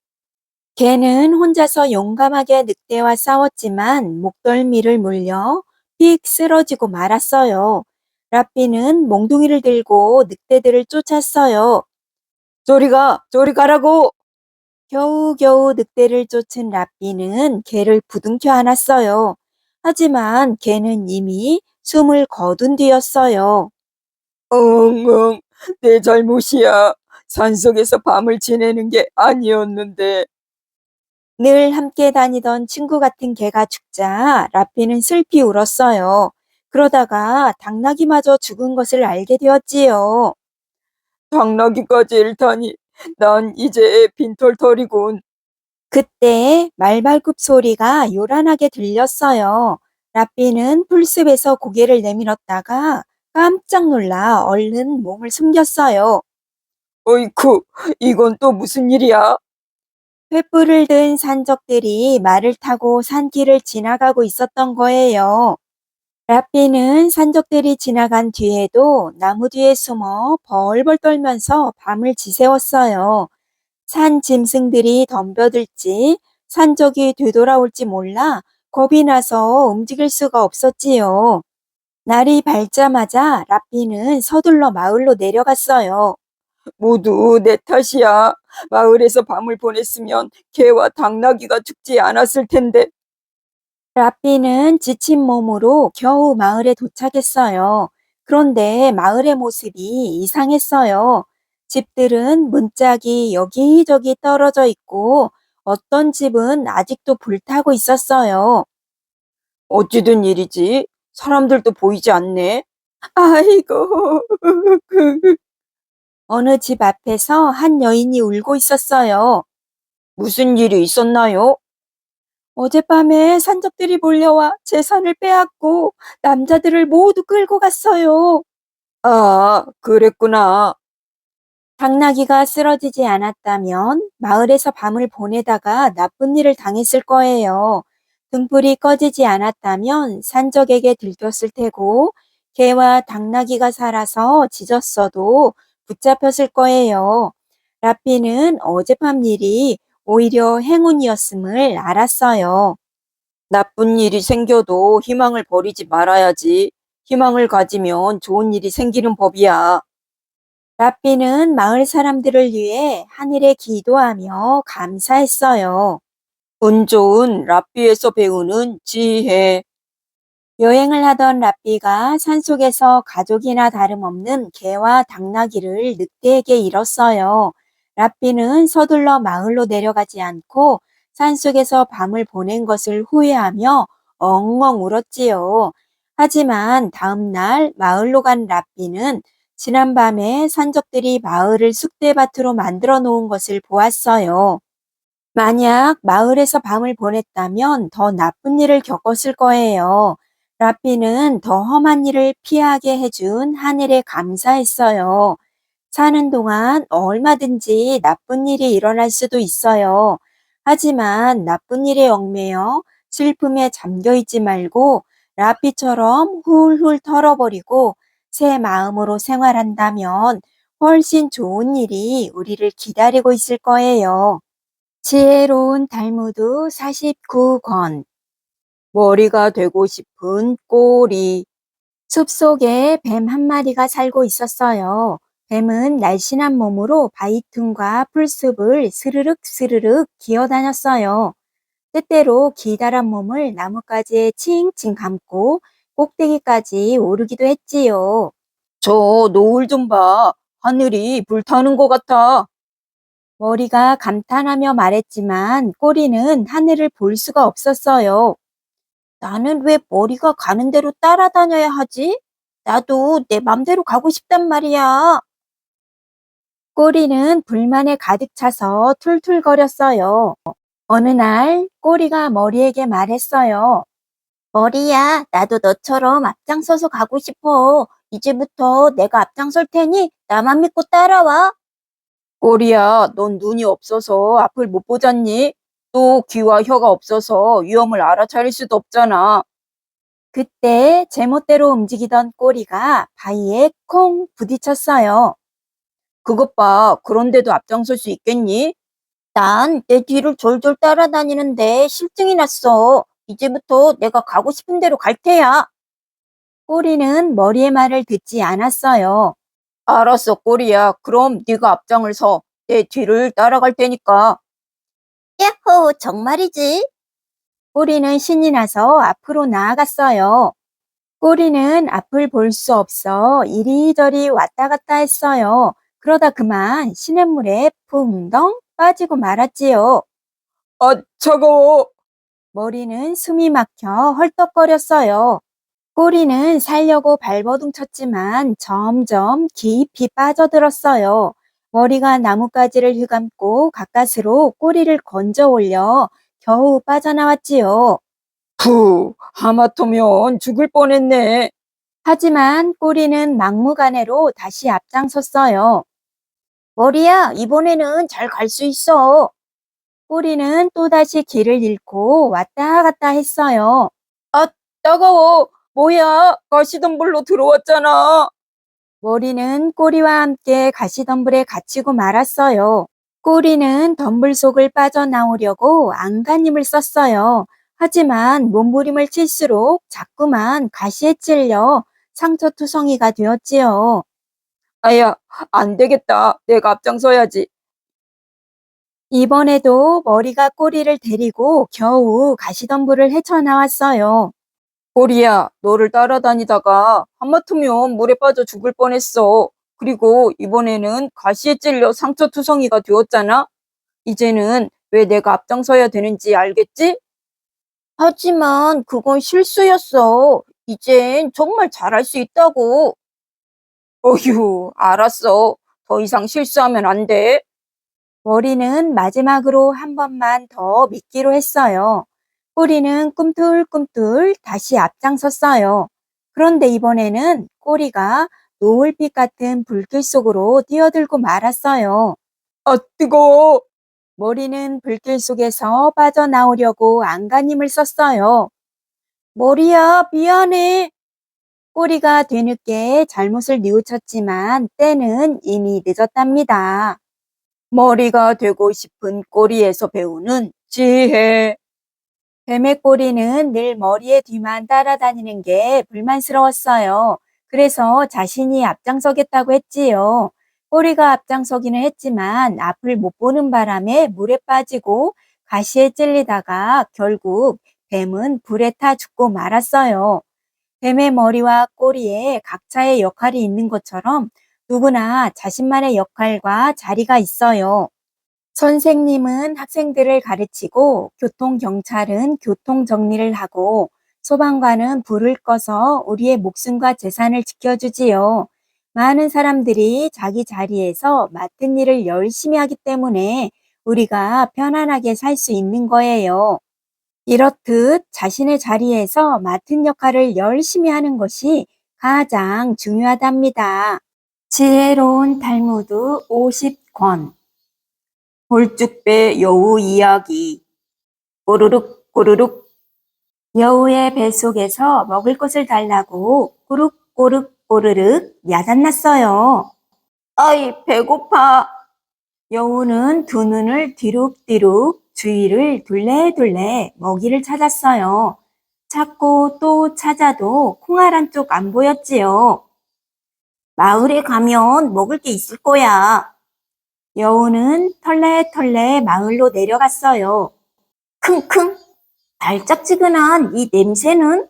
A: 개는 혼자서 용감하게 늑대와 싸웠지만 목덜미를 물려 픽 쓰러지고 말았어요. 라삐는 몽둥이를 들고 늑대들을 쫓았어요.
B: 저리 가라고!
A: 겨우겨우 늑대를 쫓은 라삐는 개를 부둥켜 안았어요. 하지만 개는 이미 숨을 거둔 뒤였어요.
B: 엉엉, 내 잘못이야. 산속에서 밤을 지내는 게 아니었는데.
A: 늘 함께 다니던 친구 같은 개가 죽자 라삐는 슬피 울었어요. 그러다가 당나귀마저 죽은 것을 알게 되었지요.
B: 당나귀까지 잃다니. 난 이제 빈털터리군.
A: 그때 말발굽 소리가 요란하게 들렸어요. 라삐는 풀숲에서 고개를 내밀었다가 깜짝 놀라 얼른 몸을 숨겼어요.
B: 어이쿠, 이건 또 무슨 일이야?
A: 횃불을 든 산적들이 말을 타고 산길을 지나가고 있었던 거예요. 라삐는 산적들이 지나간 뒤에도 나무 뒤에 숨어 벌벌 떨면서 밤을 지새웠어요. 산 짐승들이 덤벼들지 산적이 되돌아올지 몰라 겁이 나서 움직일 수가 없었지요. 날이 밝자마자 라삐는 서둘러 마을로 내려갔어요.
C: 모두 내 탓이야. 마을에서 밤을 보냈으면 개와 당나귀가 죽지 않았을 텐데.
A: 라삐는 지친 몸으로 겨우 마을에 도착했어요. 그런데 마을의 모습이 이상했어요. 집들은 문짝이 여기저기 떨어져 있고 어떤 집은 아직도 불타고 있었어요.
C: 어찌 된 일이지? 사람들도 보이지 않네. 아이고,
A: 어느 집 앞에서 한 여인이 울고 있었어요.
C: 무슨 일이 있었나요?
A: 어젯밤에 산적들이 몰려와 재산을 빼앗고 남자들을 모두 끌고 갔어요.
C: 아, 그랬구나.
A: 당나귀가 쓰러지지 않았다면 마을에서 밤을 보내다가 나쁜 일을 당했을 거예요. 등불이 꺼지지 않았다면 산적에게 들켰을 테고 개와 당나귀가 살아서 짖었어도 붙잡혔을 거예요. 라삐는 어젯밤 일이 오히려 행운이었음을 알았어요.
C: 나쁜 일이 생겨도 희망을 버리지 말아야지. 희망을 가지면 좋은 일이 생기는 법이야.
A: 라삐는 마을 사람들을 위해 하늘에 기도하며 감사했어요.
C: 운 좋은 랍비에서 배우는 지혜.
A: 여행을 하던 라삐가 산속에서 가족이나 다름없는 개와 당나귀를 늑대에게 잃었어요. 라삐는 서둘러 마을로 내려가지 않고 산속에서 밤을 보낸 것을 후회하며 엉엉 울었지요. 하지만 다음 날 마을로 간 라삐는 지난밤에 산적들이 마을을 쑥대밭으로 만들어 놓은 것을 보았어요. 만약 마을에서 밤을 보냈다면 더 나쁜 일을 겪었을 거예요. 라삐는 더 험한 일을 피하게 해준 하늘에 감사했어요. 사는 동안 얼마든지 나쁜 일이 일어날 수도 있어요. 하지만 나쁜 일에 얽매여 슬픔에 잠겨 있지 말고 라삐처럼 훌훌 털어버리고 새 마음으로 생활한다면 훨씬 좋은 일이 우리를 기다리고 있을 거예요. 지혜로운 달무드 49권.
C: 머리가 되고 싶은 꼬리.
A: 숲속에 뱀 한 마리가 살고 있었어요. 뱀은 날씬한 몸으로 바위틈과 풀숲을 스르륵 스르륵 기어다녔어요. 때때로 기다란 몸을 나뭇가지에 칭칭 감고 꼭대기까지 오르기도 했지요.
C: 저 노을 좀 봐. 하늘이 불타는 것 같아.
A: 머리가 감탄하며 말했지만 꼬리는 하늘을 볼 수가 없었어요. 나는 왜 머리가 가는 대로 따라다녀야 하지? 나도 내 맘대로 가고 싶단 말이야. 꼬리는 불만에 가득 차서 툴툴거렸어요. 어느 날 꼬리가 머리에게 말했어요. 머리야, 나도 너처럼 앞장서서 가고 싶어. 이제부터 내가 앞장설 테니 나만 믿고 따라와.
C: 꼬리야, 넌 눈이 없어서 앞을 못 보잖니? 또 귀와 혀가 없어서 위험을 알아차릴 수도 없잖아.
A: 그때 제멋대로 움직이던 꼬리가 바위에 콩 부딪혔어요.
C: 그것 봐. 그런데도 앞장설 수 있겠니?
B: 난 내 뒤를 졸졸 따라다니는데 실증이 났어. 이제부터 내가 가고 싶은 대로 갈 테야.
A: 꼬리는 머리의 말을 듣지 않았어요.
C: 알았어, 꼬리야. 그럼 네가 앞장을 서. 내 뒤를 따라갈 테니까.
B: 야호, 정말이지?
A: 꼬리는 신이 나서 앞으로 나아갔어요. 꼬리는 앞을 볼 수 없어 이리저리 왔다 갔다 했어요. 그러다 그만 시냇물에 붕덩 빠지고 말았지요.
C: 아, 차가워.
A: 머리는 숨이 막혀 헐떡거렸어요. 꼬리는 살려고 발버둥 쳤지만 점점 깊이 빠져들었어요. 머리가 나뭇가지를 휘감고 가까스로 꼬리를 건져 올려 겨우 빠져나왔지요.
C: 하마터면 죽을 뻔했네.
A: 하지만 꼬리는 막무가내로 다시 앞장섰어요.
B: 머리야, 이번에는 잘 갈 수 있어.
A: 꼬리는 또다시 길을 잃고 왔다 갔다 했어요.
C: 아, 따가워. 뭐야? 가시덤불로 들어왔잖아.
A: 머리는 꼬리와 함께 가시덤불에 갇히고 말았어요. 꼬리는 덤불 속을 빠져나오려고 안간힘을 썼어요. 하지만 몸부림을 칠수록 자꾸만 가시에 찔려 상처투성이가 되었지요.
C: 아야, 안 되겠다. 내가 앞장서야지.
A: 이번에도 머리가 꼬리를 데리고 겨우 가시덤불을 헤쳐나왔어요.
C: 꼬리야, 너를 따라다니다가 하마터면 물에 빠져 죽을 뻔했어. 그리고 이번에는 가시에 찔려 상처투성이가 되었잖아. 이제는 왜 내가 앞장서야 되는지 알겠지?
B: 하지만 그건 실수였어. 이젠 정말 잘할 수 있다고.
C: 어휴, 알았어. 더 이상 실수하면 안 돼.
A: 머리는 마지막으로 한 번만 더 믿기로 했어요. 꼬리는 꿈틀꿈틀 다시 앞장섰어요. 그런데 이번에는 꼬리가 노을빛 같은 불길 속으로 뛰어들고 말았어요.
C: 아, 뜨거워.
A: 머리는 불길 속에서 빠져나오려고 안간힘을 썼어요. 머리야, 미안해. 꼬리가 뒤늦게 잘못을 뉘우쳤지만 때는 이미 늦었답니다.
C: 머리가 되고 싶은 꼬리에서 배우는 지혜.
A: 뱀의 꼬리는 늘 머리의 뒤만 따라다니는 게 불만스러웠어요. 그래서 자신이 앞장서겠다고 했지요. 꼬리가 앞장서기는 했지만 앞을 못 보는 바람에 물에 빠지고 가시에 찔리다가 결국 뱀은 불에 타 죽고 말았어요. 뱀의 머리와 꼬리에 각자의 역할이 있는 것처럼 누구나 자신만의 역할과 자리가 있어요. 선생님은 학생들을 가르치고 교통경찰은 교통정리를 하고 소방관은 불을 꺼서 우리의 목숨과 재산을 지켜주지요. 많은 사람들이 자기 자리에서 맡은 일을 열심히 하기 때문에 우리가 편안하게 살 수 있는 거예요. 이렇듯 자신의 자리에서 맡은 역할을 열심히 하는 것이 가장 중요하답니다. 지혜로운 탈무드 50권
C: 홀쭉배 여우 이야기. 꼬르륵 꼬르륵.
A: 여우의 뱃속에서 먹을 것을 달라고 꾸룩꾸룩 꼬르륵 야단났어요.
C: 아이, 배고파.
A: 여우는 두 눈을 뒤룩뒤룩 주위를 둘레둘레 먹이를 찾았어요. 찾고 또 찾아도 콩알 한쪽 안 보였지요.
B: 마을에 가면 먹을 게 있을 거야.
A: 여우는 털레털레 마을로 내려갔어요.
B: 킁킁. 달짝지근한 이 냄새는?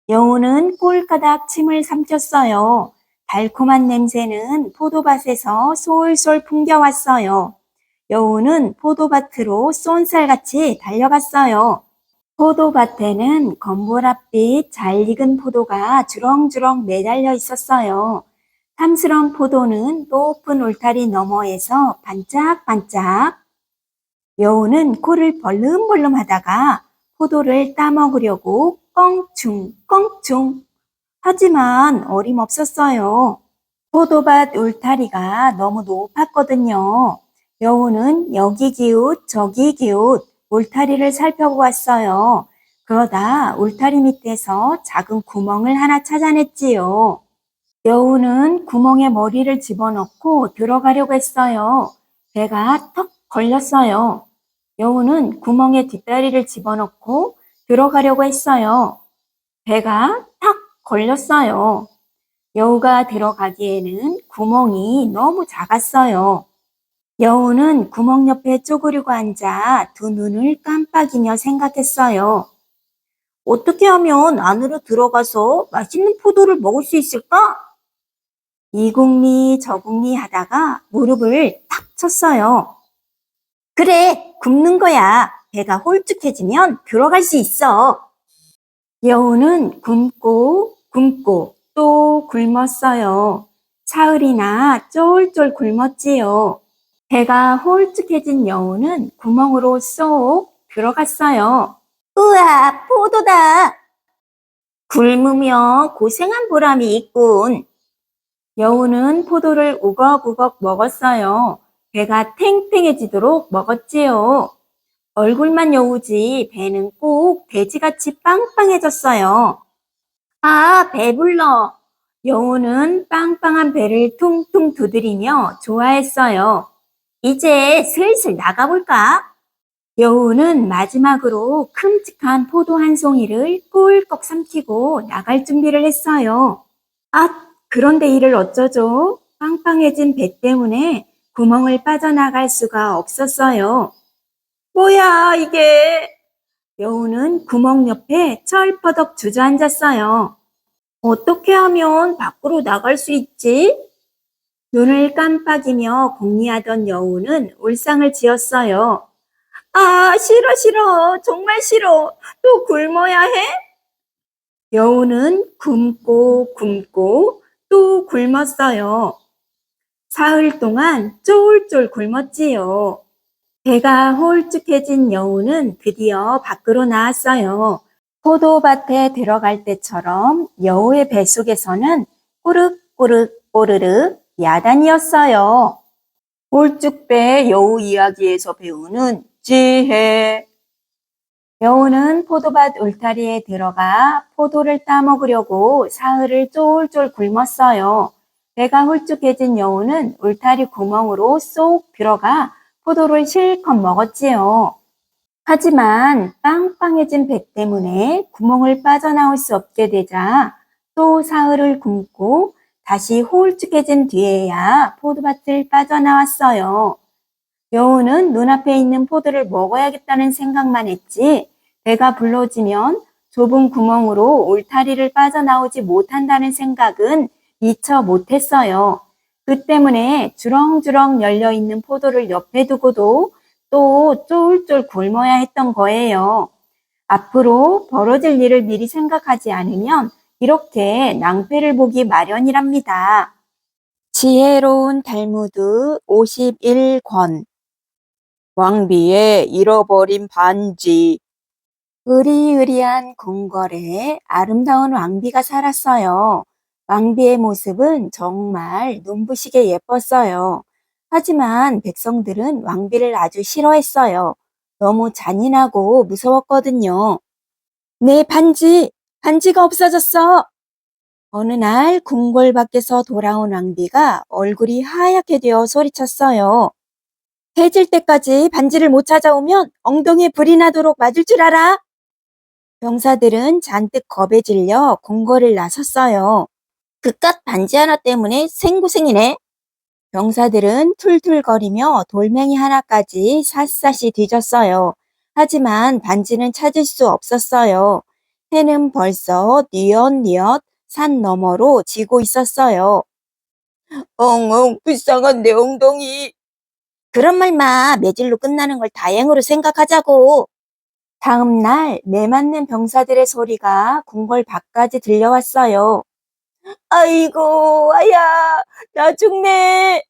A: 여우는 꼴까닥 침을 삼켰어요. 달콤한 냄새는 포도밭에서 솔솔 풍겨왔어요. 여우는 포도밭으로 쏜살같이 달려갔어요. 포도밭에는 검보랏빛 잘 익은 포도가 주렁주렁 매달려 있었어요. 탐스런 포도는 높은 울타리 너머에서 반짝반짝. 여우는 코를 벌름벌름 하다가 포도를 따먹으려고 껑충껑충. 하지만 어림없었어요. 포도밭 울타리가 너무 높았거든요. 여우는 여기 기웃 저기 기웃 울타리를 살펴보았어요. 그러다 울타리 밑에서 작은 구멍을 하나 찾아냈지요. 여우는 구멍에 머리를 집어넣고 들어가려고 했어요. 배가 턱 걸렸어요. 여우는 구멍에 뒷다리를 집어넣고 들어가려고 했어요. 배가 탁 걸렸어요. 여우가 들어가기에는 구멍이 너무 작았어요. 여우는 구멍 옆에 쪼그리고 앉아 두 눈을 깜빡이며 생각했어요.
B: 어떻게 하면 안으로 들어가서 맛있는 포도를 먹을 수 있을까?
A: 이궁리 저궁리 하다가 무릎을 탁 쳤어요.
B: 그래, 굶는 거야. 배가 홀쭉해지면 들어갈 수 있어.
A: 여우는 굶고 굶고 또 굶었어요. 사흘이나 쫄쫄 굶었지요. 배가 홀쭉해진 여우는 구멍으로 쏙 들어갔어요.
B: 우와, 포도다. 굶으며 고생한 보람이 있군.
A: 여우는 포도를 우걱우걱 먹었어요. 배가 탱탱해지도록 먹었지요. 얼굴만 여우지 배는 꼭 돼지같이 빵빵해졌어요.
B: 아, 배불러.
A: 여우는 빵빵한 배를 퉁퉁 두드리며 좋아했어요.
B: 이제 슬슬 나가볼까?
A: 여우는 마지막으로 큼직한 포도 한 송이를 꿀꺽 삼키고 나갈 준비를 했어요. 아, 그런데 이를 어쩌죠? 빵빵해진 배 때문에 구멍을 빠져나갈 수가 없었어요. 뭐야, 이게? 여우는 구멍 옆에 철퍼덕 주저앉았어요. 어떻게 하면 밖으로 나갈 수 있지? 눈을 깜빡이며 궁리하던 여우는 울상을 지었어요. 아, 싫어, 싫어. 정말 싫어. 또 굶어야 해? 여우는 굶고 굶고 또 굶었어요. 사흘 동안 쫄쫄 굶었지요. 배가 홀쭉해진 여우는 드디어 밖으로 나왔어요. 포도밭에 들어갈 때처럼 여우의 뱃속에서는 꼬르꼬르 꼬르르 야단이었어요.
C: 홀쭉배 여우 이야기에서 배우는 지혜.
A: 여우는 포도밭 울타리에 들어가 포도를 따먹으려고 사흘을 쫄쫄 굶었어요. 배가 홀쭉해진 여우는 울타리 구멍으로 쏙 들어가 포도를 실컷 먹었지요. 하지만 빵빵해진 배 때문에 구멍을 빠져나올 수 없게 되자 또 사흘을 굶고 다시 홀쭉해진 뒤에야 포도밭을 빠져나왔어요. 여우는 눈앞에 있는 포도를 먹어야겠다는 생각만 했지 배가 불러지면 좁은 구멍으로 울타리를 빠져나오지 못한다는 생각은 미처 못했어요. 그 때문에 주렁주렁 열려있는 포도를 옆에 두고도 또 쫄쫄 굶어야 했던 거예요. 앞으로 벌어질 일을 미리 생각하지 않으면 이렇게 낭패를 보기 마련이랍니다.
C: 지혜로운 달무드 51권. 왕비의 잃어버린 반지.
A: 으리으리한 궁궐에 아름다운 왕비가 살았어요. 왕비의 모습은 정말 눈부시게 예뻤어요. 하지만 백성들은 왕비를 아주 싫어했어요. 너무 잔인하고 무서웠거든요. 내 반지가 없어졌어. 어느 날 궁궐 밖에서 돌아온 왕비가 얼굴이 하얗게 되어 소리쳤어요. 해질 때까지 반지를 못 찾아오면 엉덩이에 불이 나도록 맞을 줄 알아? 병사들은 잔뜩 겁에 질려 궁궐을 나섰어요. 그깟 반지 하나 때문에 생고생이네. 병사들은 툴툴거리며 돌멩이 하나까지 샅샅이 뒤졌어요. 하지만 반지는 찾을 수 없었어요. 해는 벌써 뉘엿뉘엿 산 너머로 지고 있었어요.
C: 엉엉 불쌍한 내 엉덩이.
A: 그런 말 마. 매질로 끝나는 걸 다행으로 생각하자고. 다음 날 매맞는 병사들의 소리가 궁궐 밖까지 들려왔어요. 아이고, 아야, 나 죽네.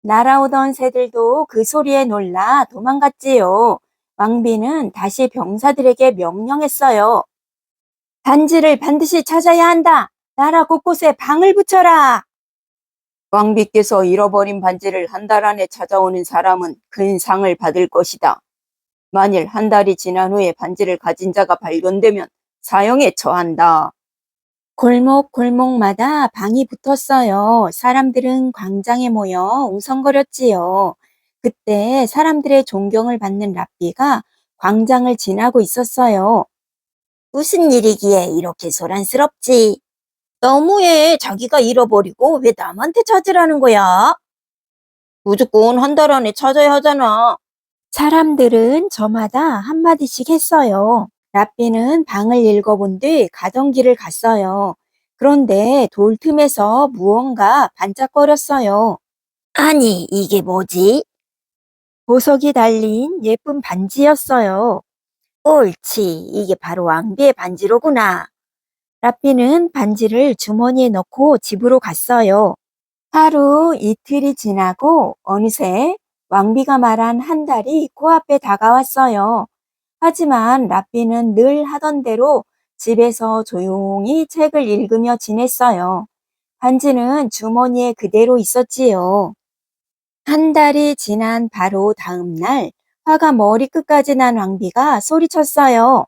A: 날아오던 새들도 그 소리에 놀라 도망갔지요. 왕비는 다시 병사들에게 명령했어요. 반지를 반드시 찾아야 한다. 나라 곳곳에 방을 붙여라.
C: 왕비께서 잃어버린 반지를 한 달 안에 찾아오는 사람은 큰 상을 받을 것이다. 만일 한 달이 지난 후에 반지를 가진 자가 발견되면 사형에 처한다.
A: 골목골목마다 방이 붙었어요. 사람들은 광장에 모여 웅성거렸지요. 그때 사람들의 존경을 받는 랍비가 광장을 지나고 있었어요. 무슨 일이기에 이렇게 소란스럽지? 너무해. 자기가 잃어버리고 왜 남한테 찾으라는 거야?
C: 무조건 한 달 안에 찾아야 하잖아.
A: 사람들은 저마다 한마디씩 했어요. 랍비는 방을 읽어본 뒤 가던 길을 갔어요. 그런데 돌 틈에서 무언가 반짝거렸어요. 아니, 이게 뭐지? 보석이 달린 예쁜 반지였어요. 옳지, 이게 바로 왕비의 반지로구나. 랍비는 반지를 주머니에 넣고 집으로 갔어요. 하루 이틀이 지나고 어느새 왕비가 말한 한 달이 코앞에 다가왔어요. 하지만 랍비는 늘 하던 대로 집에서 조용히 책을 읽으며 지냈어요. 반지는 주머니에 그대로 있었지요. 한 달이 지난 바로 다음 날 화가 머리끝까지 난 왕비가 소리쳤어요.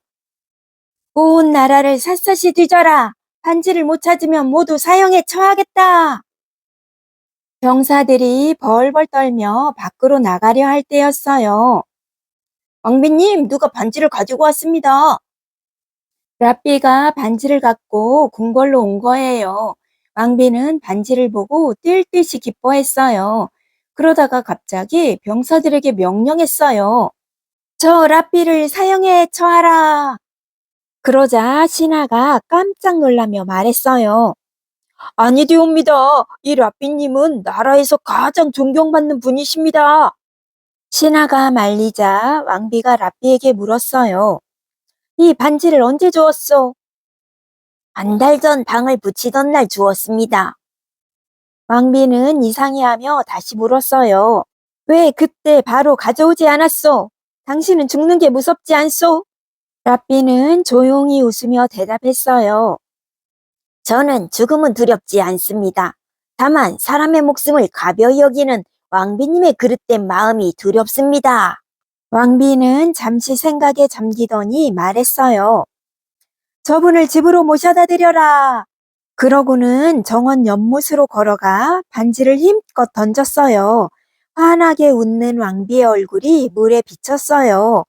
A: 온 나라를 샅샅이 뒤져라. 반지를 못 찾으면 모두 사형에 처하겠다. 병사들이 벌벌 떨며 밖으로 나가려 할 때였어요. 왕비님, 누가 반지를 가지고 왔습니다. 랍비가 반지를 갖고 궁궐로 온 거예요. 왕비는 반지를 보고 뛸 듯이 기뻐했어요. 그러다가 갑자기 병사들에게 명령했어요. 저 라삐를 사형에 처하라. 그러자 신하가 깜짝 놀라며 말했어요.
C: 아니되옵니다. 이 라삐님은 나라에서 가장 존경받는 분이십니다.
A: 신하가 말리자 왕비가 라삐에게 물었어요. 이 반지를 언제 주었소?
B: 한 달 전 방을 붙이던 날 주었습니다.
A: 왕비는 이상해하며 다시 물었어요. 왜 그때 바로 가져오지 않았소? 당신은 죽는 게 무섭지 않소? 라삐는 조용히 웃으며 대답했어요.
B: 저는 죽음은 두렵지 않습니다. 다만 사람의 목숨을 가벼이 여기는 왕비님의 그릇된 마음이 두렵습니다.
A: 왕비는 잠시 생각에 잠기더니 말했어요. 저분을 집으로 모셔다 드려라. 그러고는 정원 연못으로 걸어가 반지를 힘껏 던졌어요. 환하게 웃는 왕비의 얼굴이 물에 비쳤어요.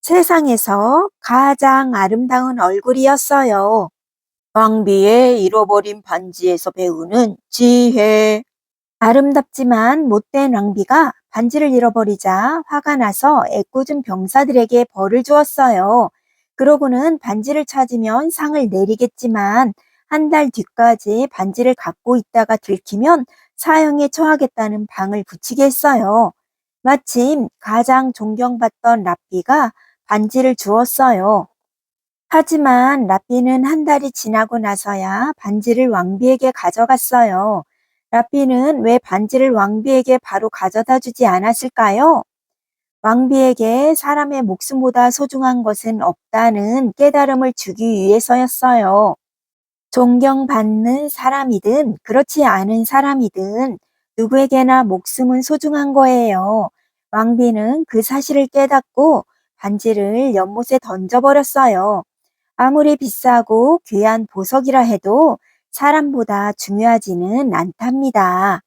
A: 세상에서 가장 아름다운 얼굴이었어요.
C: 왕비의 잃어버린 반지에서 배우는 지혜.
A: 아름답지만 못된 왕비가 반지를 잃어버리자 화가 나서 애꿎은 병사들에게 벌을 주었어요. 그러고는 반지를 찾으면 상을 내리겠지만 한 달 뒤까지 반지를 갖고 있다가 들키면 사형에 처하겠다는 방을 붙이게 했어요. 마침 가장 존경받던 라삐가 반지를 주었어요. 하지만 라삐는 한 달이 지나고 나서야 반지를 왕비에게 가져갔어요. 라삐는 왜 반지를 왕비에게 바로 가져다 주지 않았을까요? 왕비에게 사람의 목숨보다 소중한 것은 없다는 깨달음을 주기 위해서였어요. 존경받는 사람이든 그렇지 않은 사람이든 누구에게나 목숨은 소중한 거예요. 왕비는 그 사실을 깨닫고 반지를 연못에 던져버렸어요. 아무리 비싸고 귀한 보석이라 해도 사람보다 중요하지는 않답니다.